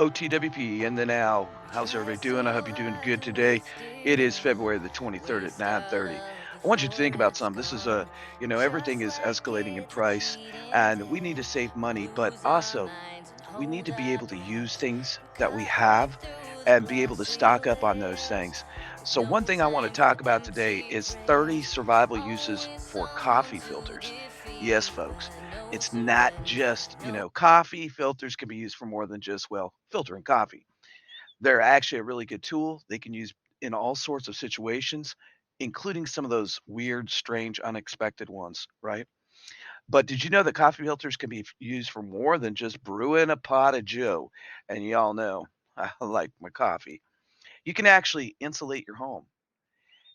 OTWP in the now. How's everybody doing? I hope you're doing good today. It is February the 23rd at 9:30. I want you to think about something. This is everything is escalating in price and we need to save money, but also we need to be able to use things that we have and be able to stock up on those things. So one thing I want to talk about today is 30 survival uses for coffee filters. Yes, folks, it's not just, coffee filters can be used for more than just, filtering coffee. They're actually a really good tool. They can use in all sorts of situations, including some of those weird, strange, unexpected ones, right? But did you know that coffee filters can be used for more than just brewing a pot of joe? And y'all know I like my coffee. You can actually insulate your home.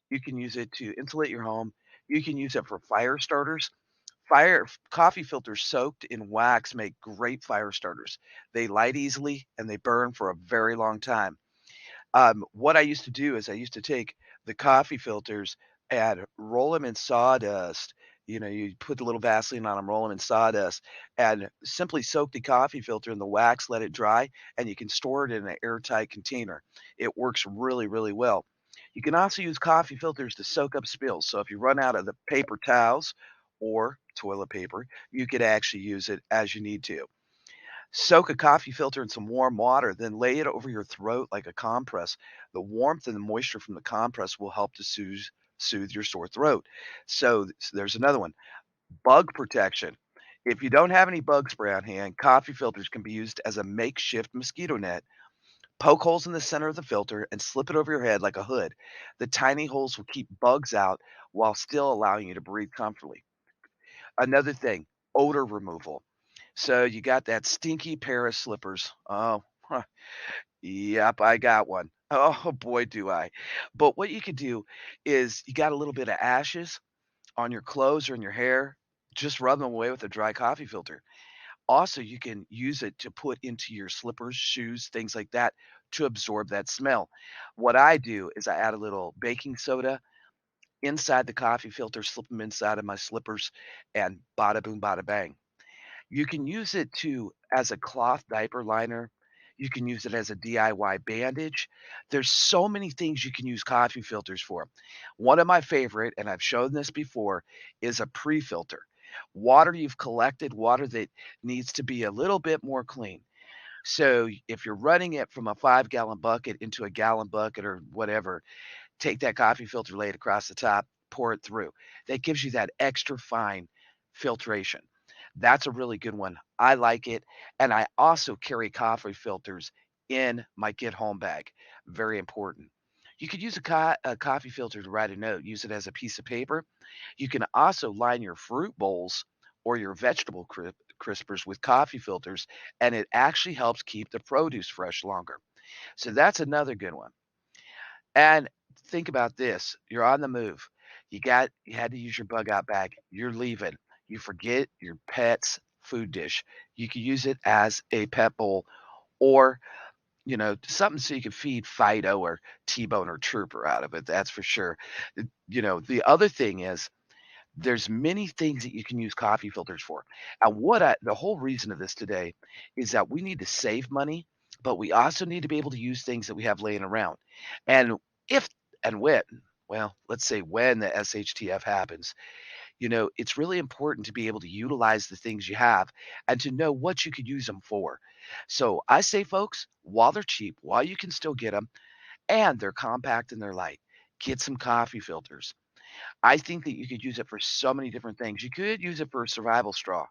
You can use it to insulate your home. You can use it for fire starters. Coffee filters soaked in wax make great fire starters. They light easily and they burn for a very long time. What I used to do is I used to take the coffee filters and roll them in sawdust. You put a little Vaseline on them, roll them in sawdust, and simply soak the coffee filter in the wax, let it dry, and you can store it in an airtight container. It works really, really well. You can also use coffee filters to soak up spills. So if you run out of the paper towels or toilet paper, you could actually use it as you need to. Soak a coffee filter in some warm water, then lay it over your throat like a compress. The warmth and the moisture from the compress will help to soothe your sore throat. So there's another one. Bug protection. If you don't have any bug spray on hand, coffee filters can be used as a makeshift mosquito net. Poke holes in the center of the filter and slip it over your head like a hood. The tiny holes will keep bugs out while still allowing you to breathe comfortably. Another thing, odor removal. So you got that stinky pair of slippers. Oh, huh. Yep, I got one. Oh boy, do I. But what you could do is you got a little bit of ashes on your clothes or in your hair, just rub them away with a dry coffee filter. Also, you can use it to put into your slippers, shoes, things like that to absorb that smell. What I do is I add a little baking soda inside the coffee filter, slip them inside of my slippers, and bada boom, bada bang. You can use it to as a cloth diaper liner. You can use it as a DIY bandage. There's so many things you can use coffee filters for. One of my favorite, and I've shown this before, is a pre-filter. Water you've collected, water that needs to be a little bit more clean. So if you're running it from a 5-gallon bucket into a gallon bucket or whatever, take that coffee filter, lay it across the top, pour it through. That gives you that extra fine filtration. That's a really good one. I like it, and I also carry coffee filters in my get home bag. Very important. You could use a coffee filter to write a note, use it as a piece of paper. You can also line your fruit bowls or your vegetable crispers with coffee filters, and it actually helps keep the produce fresh longer. So that's another good one. And think about this, you're on the move. You had to use your bug out bag. You're leaving. You forget your pet's food dish. You could use it as a pet bowl or, something so you can feed Fido or T-Bone or Trooper out of it, that's for sure. The other thing is there's many things that you can use coffee filters for. And the whole reason of this today is that we need to save money, but we also need to be able to use things that we have laying around. And if and when, well, let's say when the SHTF happens, it's really important to be able to utilize the things you have and to know what you could use them for. So I say, folks, while they're cheap, while you can still get them, and they're compact and they're light, get some coffee filters. I think that you could use it for so many different things. You could use it for a survival straw.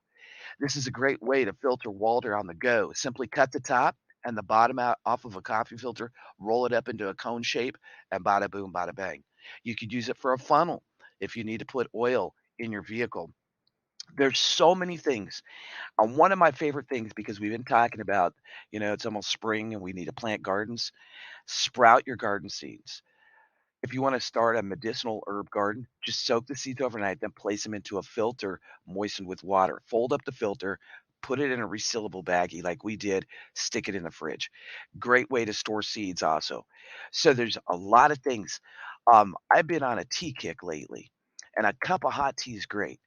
This is a great way to filter water on the go. Simply cut the top and the bottom out off of a coffee filter, roll it up into a cone shape, and bada boom, bada bang. You could use it for a funnel if you need to put oil in your vehicle. There's so many things. One of my favorite things, because we've been talking about, it's almost spring and we need to plant gardens, sprout your garden seeds. If you wanna start a medicinal herb garden, just soak the seeds overnight, then place them into a filter moistened with water. Fold up the filter, put it in a resealable baggie like we did, stick it in the fridge. Great way to store seeds also. So there's a lot of things. I've been on a tea kick lately, and a cup of hot tea is great,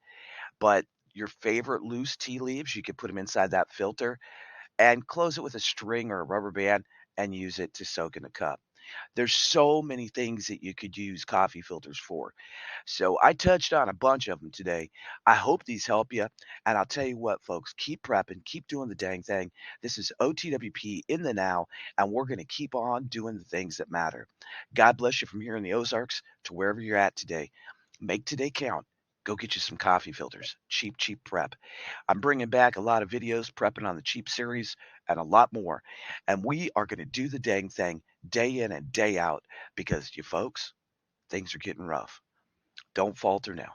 but your favorite loose tea leaves, you could put them inside that filter and close it with a string or a rubber band and use it to soak in a cup. There's so many things that you could use coffee filters for. So I touched on a bunch of them today. I hope these help you. And I'll tell you what, folks, keep prepping, keep doing the dang thing. This is OTWP in the now, and we're going to keep on doing the things that matter. God bless you from here in the Ozarks to wherever you're at today. Make today count. Go get you some coffee filters. Cheap, cheap prep. I'm bringing back a lot of videos, prepping on the cheap series, and a lot more. And we are going to do the dang thing day in and day out because you folks, things are getting rough. Don't falter now.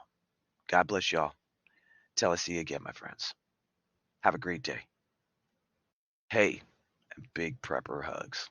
God bless y'all. Till I see you again, my friends. Have a great day. Hey, and big prepper hugs.